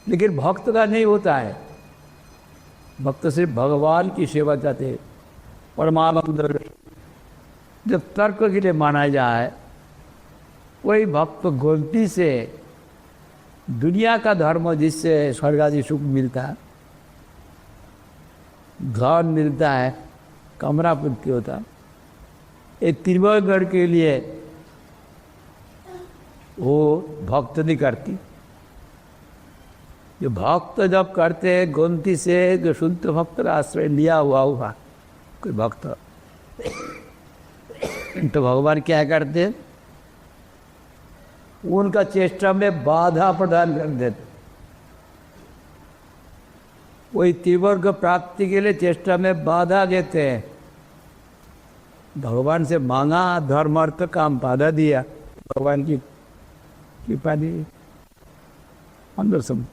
लेकिन भक्त का नहीं होता है। भक्त सिर्फ भगवान की सेवा चाहते हैं। परमानंद जब तर्क के लिए माना जाए, कोई भक्त गलती से दुनिया का धर्म जिससे स्वर्ग आदि सुख मिलता है, धन मिलता है, कमरा पूर्ति होता, एक त्रिवर्गढ़ के लिए वो भक्त नहीं करती। जो भक्त जब करते हैं गलती से, जो शुद्ध भक्त का आश्रय लिया हुआ कोई भक्त, तो भगवान क्या करते हैं, उनका चेष्टा में बाधा प्रदान कर देते। वही त्रिवर्ग प्राप्ति के लिए चेष्टा में बाधा देते हैं। भगवान से मांगा धर्म अर्थ काम, बाधा दिया, भगवान की कृपा दी अंदर सब।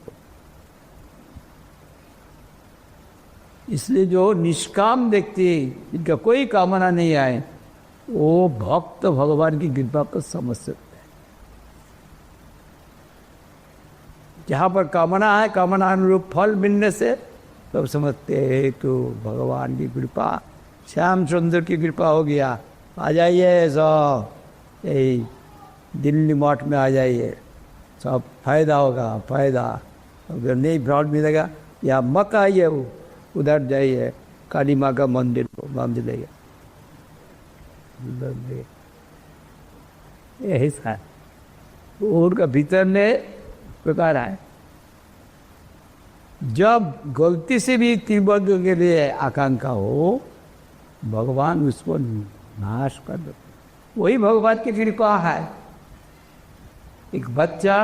इसलिए जो निष्काम व्यक्ति जिनका कोई कामना नहीं आए, वो भक्त भगवान की कृपा को समझ सकते हैं। जहाँ पर कामना है, कामना अनुरूप फल मिलने से तब समझते हैं तो भगवान की कृपा, श्याम सुंदर की कृपा हो गया, आ जाइए सब यही दिल्ली मठ में आ जाइए, सब फायदा होगा, फायदा। अगर नहीं फ्रॉड मिलेगा, या मत आइए, उधर जाइए काली माँ का मंदिर को बांध जाइए। यही सा उनका भीतर ने प्रकार है। जब गलती से भी त्रिवर्ग के लिए आकांक्षा हो, भगवान उसको नाश कर दो। वही भगवान की कृपा है। एक बच्चा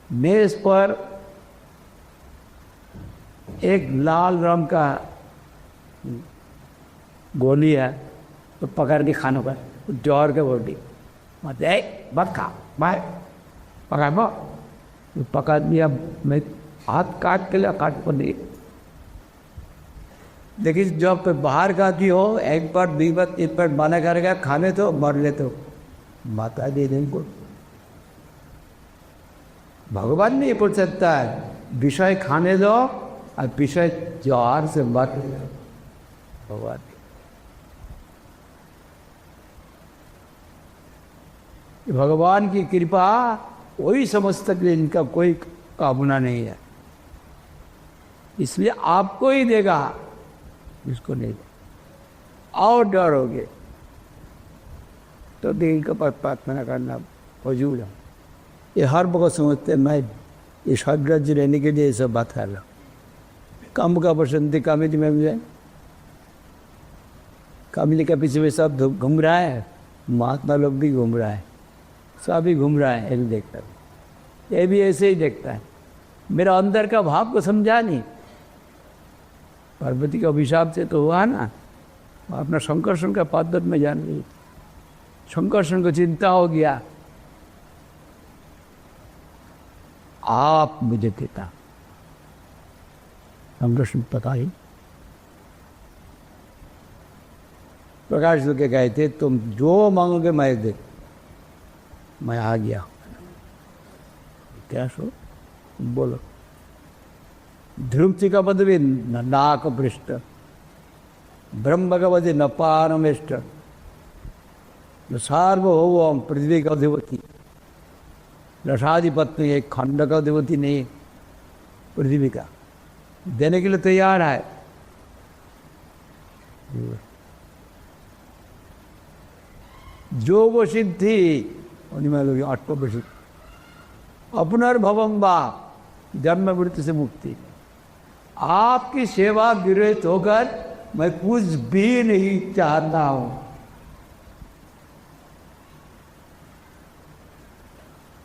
मेज पर एक लाल रंग का गोली है, तो पकड़ के खानों पर डर के बोली मत मत खा, बाय पकड़ बो, पकड़ दिया। मैं हाथ काट के लिया, काट पर नहीं। देखिए जब तो बाहर खाती हो, एक बार 2 बार 3 बार मना करेगा खाने, तो मर ले, तो माता दे देंगे को। भगवान नहीं पूछ सकता है विषय खाने दो और विषय जहर से मर भगवान। भगवान की कृपा वही समझ सकते इनका कोई कामना नहीं है, इसलिए आपको ही देगा, इसको नहीं देगा। और डरोगे तो दिन का प्रार्थना करना फजूल है। ये हर वक्त समझते मैं ये स्वर्गराज्य रहने के लिए ये सब बात कर रहा हूँ। कम का बसंती कामिनी में जाए, कामिनी के पीछे में सब घूम रहा है, महात्मा लोग भी घूम रहा है, सभी घूम रहा है, ये भी देखता है, ये भी ऐसे ही देखता है। मेरा अंदर का भाव को समझा नहीं। पार्वती का अभिशाप से तो हुआ ना, अपना शंकरषण का पादत में जान ली, शंकरषण को चिंता हो गया, आप मुझे देता शंकरषण पता ही। प्रकाश जो के कहे थे तुम जो मांगोगे मैं दे, मैं आ गया। क्या सो बोलो। ध्रुव का पदवी नाक पृष्ठ, ब्रह्म का पदवी नपानमेष्ट, जो सार्वभौम पृथ्वी का अधिपति, रथाधिपत्य एक खंड का अधिपति नहीं, पृथ्वी का देने के लिए तैयार है। जो वो सिद्धि उन्हीं में लोग अष्टोपसिद्ध अपनर्भवम बा, जन्म मृत्यु से मुक्ति। आपकी सेवा विरहित होकर मैं कुछ भी नहीं चाहता हूं।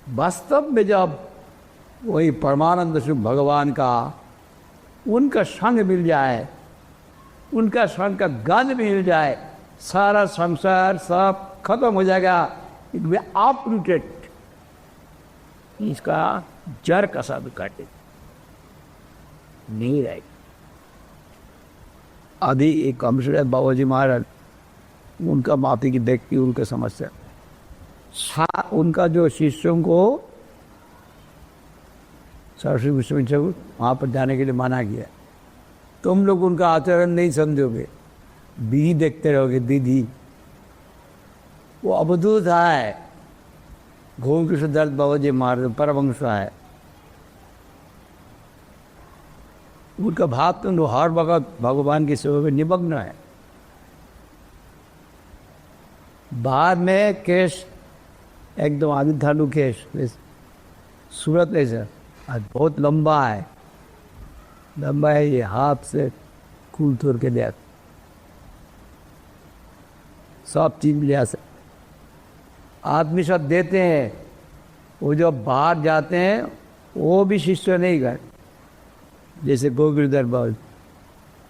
वास्तव में जब वही परमानंद स्वरूप भगवान का उनका संग मिल जाए, उनका संग का गंध मिल जाए, सारा संसार सब खत्म हो जाएगा। इट विल अपरूटेड, इसका जड़ कसा भी काटे नहीं रहेगा। आदि एक अमृत बाबूजी महाराज, उनका माफी की देखती उनके समस्या, उनका जो शिष्यों को सरस्वती विश्वविद्यालय वहाँ पर जाने के लिए मना किया। तुम लोग उनका आचरण नहीं समझोगे, विधि देखते रहोगे। दीदी वो अवधूत है, घूम कृष्ण दत्त बाबूजी महाराज परमहंस है। उनका भाव तो हर वक्त भगवान की सेवा में निमग्न है। बाद में केश एकदम आदि धानु केश, सूरत ऐसा आज बहुत लंबा है, लंबा है, ये हाथ से खून तोड़ के दिया, सब चीज लिया से आदमी सब देते हैं। वो जो बाहर जाते हैं वो भी शिष्य नहीं गए, जैसे गोगिरधर बाबू,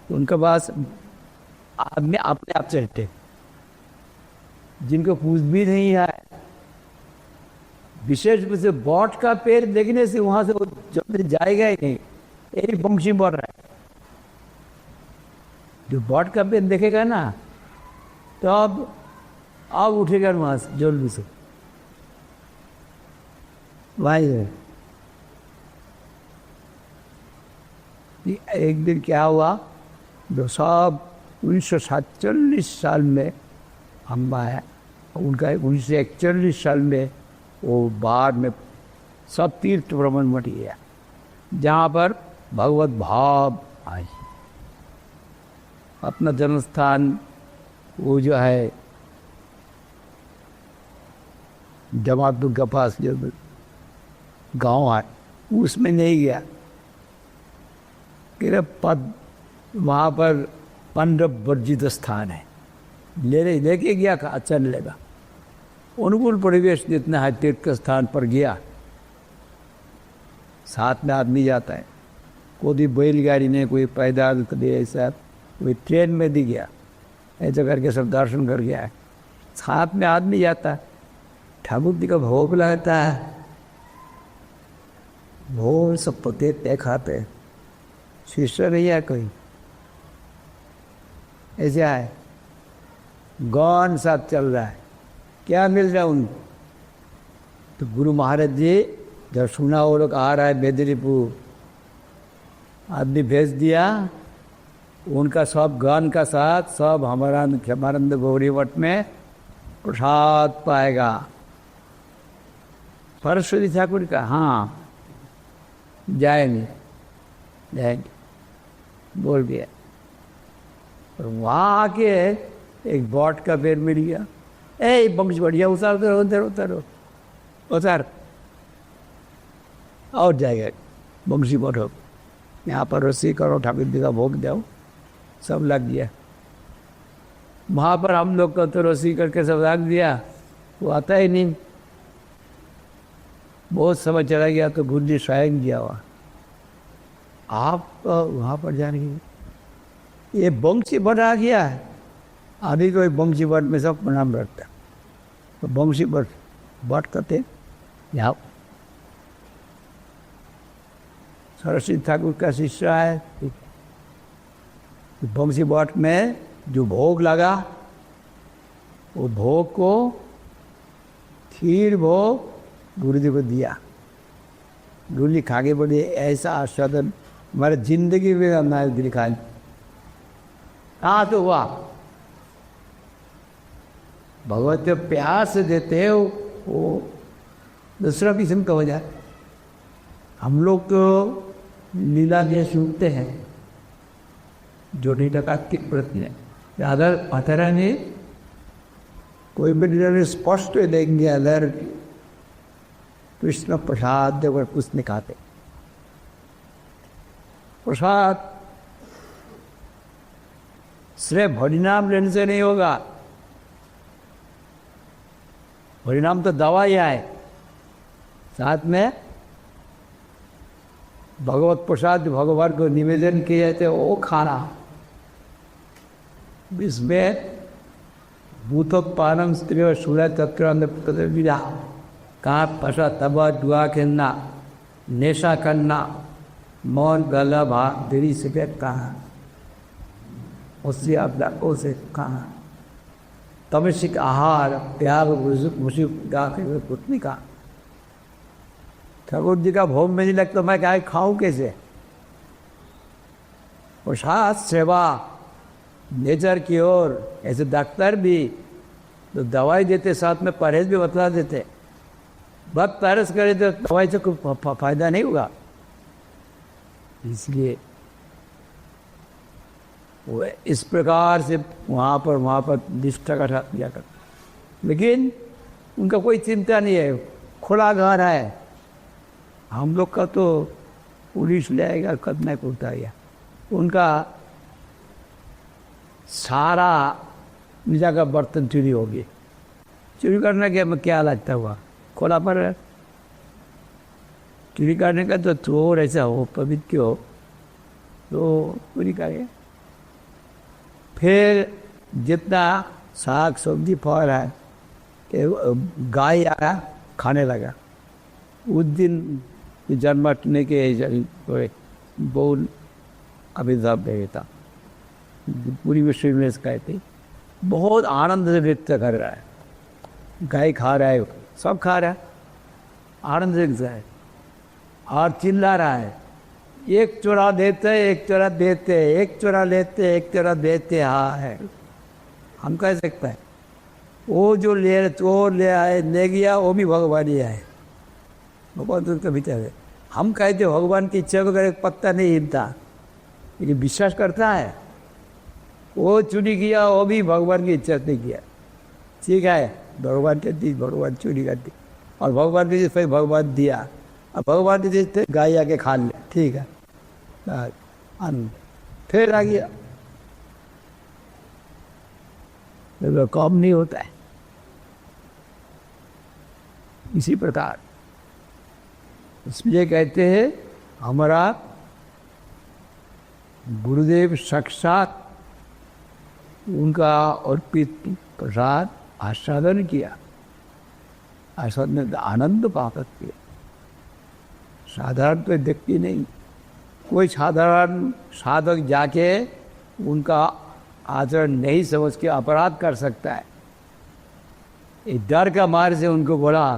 उनके पास आदमी अपने आप से हटे, जिनको कुछ भी नहीं है। विशेष रूप से बॉट का पेड़ देखने से वहां से वो जल्दी जाएगा ही नहीं, यही बंशी बढ़ रहा है। जो बॉट का पेड़ देखेगा ना, तो अब उठेगा वहां से जल्दी से, वही है। एक दिन क्या हुआ, जो सब 1947 साल में हम आया, उनका 1941 साल में वो बाद में सब तीर्थ भ्रमण मट गया, जहाँ पर भगवत भाव आई। अपना जन्म स्थान वो जो है जमातपुर के पास जो गांव है, उसमें नहीं गया। कि पद वहाँ पर पंडव वर्जित स्थान है, लेके गया का अच्छा नहीं लगा। अनुकूल परिवेश जितना है तीर्थ के स्थान पर गया, साथ में आदमी जाता है, कोई बैलगाड़ी ने, कोई पैदल, कभी ऐसा, कोई ट्रेन में भी गया, ऐसा करके सब दर्शन कर गया है। साथ में आदमी जाता है, ठाकुर जी का भोग लगता है, भोग सब पते तय खाते, शिष्य नहीं है कोई, ऐसा है गौन साथ चल रहा है। क्या मिल रहा है उनको? तो गुरु महाराज जी जब सुना वो लोग आ रहा है बेदरीपुर, आदमी भेज दिया, उनका सब गान का साथ सब हमारा क्षमानंद गौरी मठ में प्रसाद पाएगा। सरस्वती ठाकुर का, हाँ जाएंगे बोल दिया। और वहाँ आके एक बॉट का पेड़ मिल गया, ए बंश बढ़िया, उतार उधर उधर उतारो उतार, और जाएगा बंशी बैठो, यहाँ पर रस्सी करो, ठाकुर जी का भोग जाओ, सब लग गया। वहाँ पर हम लोग को तो रस्सी करके सब रख दिया, वो आता ही नहीं। बहुत समय चला गया तो गुरु जी स्वयं गया हुआ, आप वहाँ पर जाने ये बंशी बट आ गया है। आदि को बंशी बट में सब नाम रखता, तो बंशी बट करते यहाँ सरस्वती ठाकुर का शिष्य है। बंशी बट में जो भोग लगा, वो भोग को खीर भोग गुरु जी को दिया। गुरु जी खा के बोले ऐसा आस्वादन हमारे जिंदगी में हमारे दिल खाए। हाँ तो हुआ भगवत जो प्यार से देते हैं वो दूसरा किस्म का हो जाए। हम लोग तो लीला में सुनते हैं जो लीला की प्रति है अदर अतरा ने कोई भी लीला स्पष्ट देंगे अदर कृष्ण प्रसाद देकर कुछ नहीं खाते। प्रसाद सिर्फ हरिनाम लेने से नहीं होगा। हरिनाम तो दवाई है, साथ में भगवत प्रसाद भगवान को निवेदन किए थे वो खाना। इसमें भूतोत्पादन स्त्री और सूर्य तत्व विधा कहाँ फंसा तबा दुआ खेलना नेशा करना मौन गला भाग देरी से कहाँ उससे आप उसे कहाँ तमसिक आहार प्यार मुझे गा के कुछ नहीं कहा। ठाकुर जी का भोग में नहीं लगता मैं क्या खाऊं कैसे। प्रसाद सेवा नेचर की ओर ऐसे डॉक्टर भी तो दवाई देते साथ में परहेज भी बतला देते। वक्त परहेज करे तो दवाई से कोई फायदा नहीं होगा। इसलिए वो इस प्रकार से वहाँ पर निष्ठा का दिया कर। लेकिन उनका कोई चिंता नहीं है, खुला घर है। हम लोग का तो पुलिस ले आएगा कद नहीं करता है। उनका सारा निजा का बर्तन चोरी हो गए। चोरी करने के में क्या लगता हुआ खोला पर चोरी करने का तो चोर ऐसा हो पवित्र क्यों हो तो चोरी करे। फिर जितना साग सब्जी फल है कि गाय आया खाने लगा। उस दिन जन्माष्टमी के बहुत अभिशाप देता पूरी विश्व में कहते बहुत आनंद से नृत्य कर रहा है। गाय खा रहा है, सब खा रहा है, आनंद से है और चिल्ला रहा है। एक चोरा देते एक चोरा देते एक चोरा लेते एक चोरा देते। हाँ है हम कह सकते हैं वो जो ले चोर ले आए ले गया वो भी भगवान ही आए। भगवान तो उसका भीतर है। हम कहते भगवान की इच्छा को एक पत्ता नहीं हिलता लेकिन विश्वास करता है। वो चोरी किया वो भी भगवान की इच्छा नहीं किया। ठीक है भगवान के दी भगवान चोरी कर दी और भगवान के फिर भगवान दिया। अब भगवान के गाय आके खा ले ठीक है अन्न फिर आ गया तो कम नहीं होता है। इसी प्रकार इसलिए कहते हैं हमारा गुरुदेव साक्षात उनका अर्पित प्रसाद आस्वादन किया। आस्वादन आनंद प्राप्त किया। साधारण तो देखती नहीं। कोई साधारण साधक जाके उनका आचरण नहीं समझ के अपराध कर सकता है। इस डर का मार से उनको बोला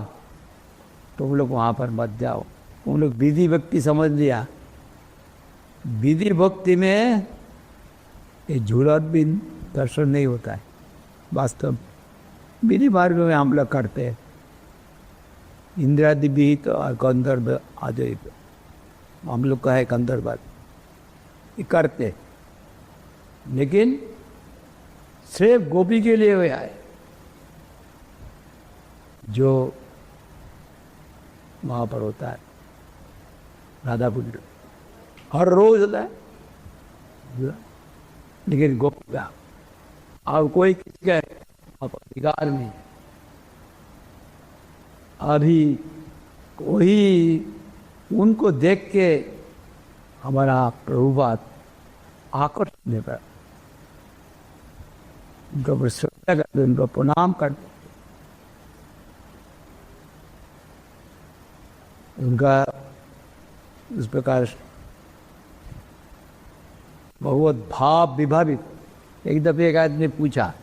तुम लोग वहाँ पर मत जाओ। उन लोग विधि भक्ति समझ लिया। विधि भक्ति में ये झूलत भी दर्शन नहीं होता है। वास्तव विधि मार्ग में हम लोग करते हैं। इंद्रादि विहित और गंधर्व आदि हम लोग का है गंधर्व ये करते लेकिन सिर्फ गोपी के लिए हुआ है जो वहाँ पर होता है राधा कुंड हर रोज होता है। लेकिन गोपी का अब कोई किसी का अधिकार नहीं। अभी वही उनको देख के हमारा प्रभुपाद आकर्षण पर उनको श्रद्धा करते उनको प्रणाम करते उनका इस प्रकार बहुत भाव विभावित। एक दफे एक आदमी ने पूछा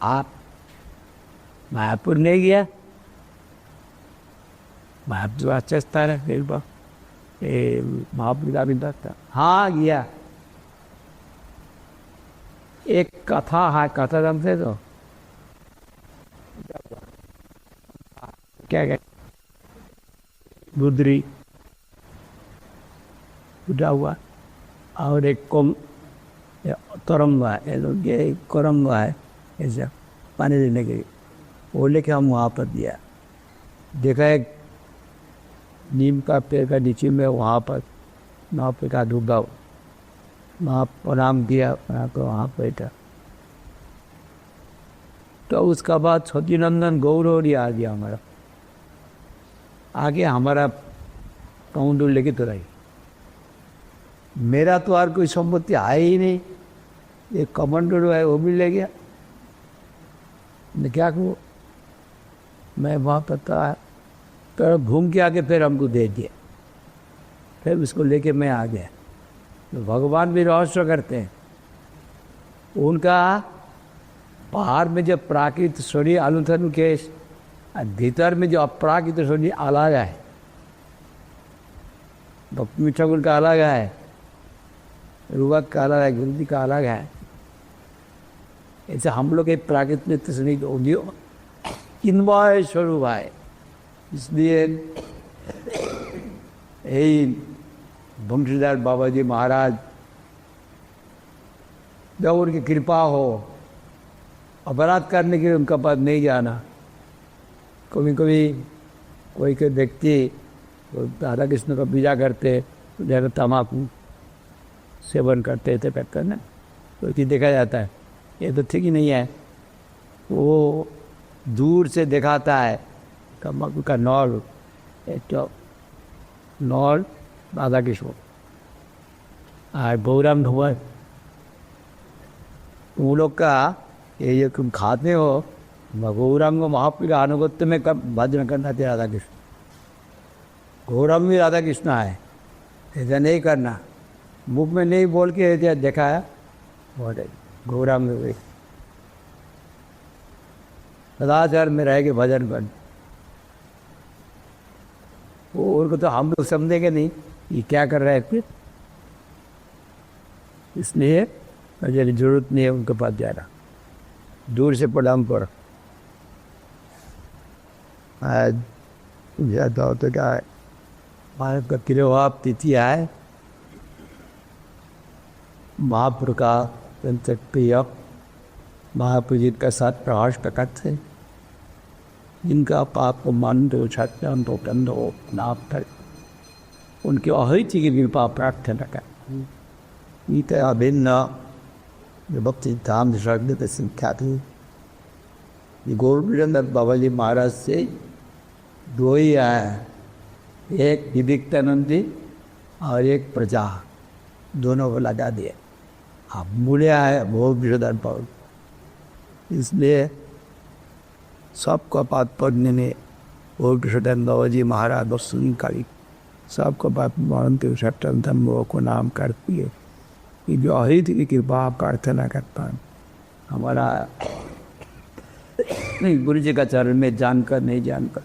आप मायापुर नहीं गया? मायापुर अच्छा स्थान है एक बार महापुर था। हाँ गया। एक कथा है, कथा जानते तो क्या क्या गुदरी उठा हुआ और एक कोम तरंगा है, ये करंगा है ऐसा पानी देने के लिए, वो लेके हम वहाँ पर दिया। देखा एक नीम का पेड़ का नीचे में वहाँ पर नाव पे का डूबा, वहाँ प्रणाम किया, वहाँ बैठा। तो उसका बाद सतीनंदन गौरवरी आ गया हमारा, आगे हमारा काउंटर लेके तो रही। मेरा तो और कोई संपत्ति है ही नहीं, ये कमांडर है वो भी ले गया। मैं क्या करूँ, मैं वहाँ पता पर घूम के आके फिर हमको दे दिया, फिर उसको लेके मैं आ गया। तो भगवान भी रहस्य करते हैं, उनका बाहर में जब प्राकृत शरीर अनुथन के भीतर में जो अपराकृत शरीर अलग है, भक्ति मीठा गुल का अलग है, रुवक का अलग है, गिरती का अलग है। ऐसे हम लोग एक प्राकृत नृत्य से नहीं किन्वय स्वरूप है। इसलिए यही बंशीधर बाबा जी महाराज जब उनकी कृपा हो, अपराध करने के लिए उनका पास नहीं जाना। कभी कभी कोई कोई व्यक्ति राधा कृष्ण का पूजा करते तो तम्बाकू सेवन करते थे पैकर ना, तो कि देखा जाता है ये तो ठीक ही नहीं है। वो दूर से दिखाता है तम्बाकू का नॉल, तो नॉल राधा कृष्ण और बहुराम धुआं, उन लोग का ये तुम खाते हो गौरांग महाप्री का अनुगत्य में कब भजन करना चाहिए राधा कृष्ण। गौरांग भी राधा कृष्ण है, ऐसा नहीं करना, मुख में नहीं बोल के ऐसा दिखाया बहुत गौरांग में सदाचार में रह के भजन कर। वो उनको तो हम लोग समझेंगे नहीं ये क्या कर रहे हैं फिर, इसलिए मुझे जरूरत नहीं है उनके पास जाना, दूर से प्रणाम करो। ज़्यादा हो तो क्या है, भारत का तिरुवाप तिथि है, महापुर का प्रिय महापुर जी का साथ प्रहास प्रकट थे, जिनका पाप को मन दो छठन तो कंधो नाप कर उनकी अहिति की कृपा प्रार्थना कर। इत अभिन्न भक्ति धाम शब्द संख्या थी। गोविंद बाबा जी महाराज से दो ही आए, एक विवेकानंदी और एक प्रजा, दोनों को लगा दिए। अब मूल्य आए बहुत विशोधन पाओ, इसलिए सबको पाप पढ़ने में वो विशोधन बाबा जी महाराज बसुन करी सबको पाप मानते सप्तम धर्मों को नाम करती है कि जो अहित की कृपा प्रार्थना करता है। हमारा नहीं गुरु जी का चरण में जानकर नहीं जानकर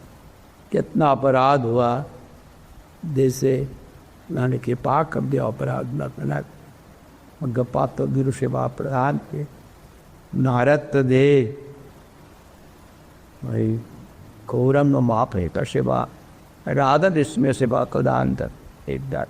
कितना अपराध हुआ, जैसे उन्होंने कृपा कर दिया अपराध न करना। गप्पा तो गुरु सेवा प्रधान के नारद दे भाई गौरम माप है कर सेवा राधा इसमें सेवा प्रदान एक दार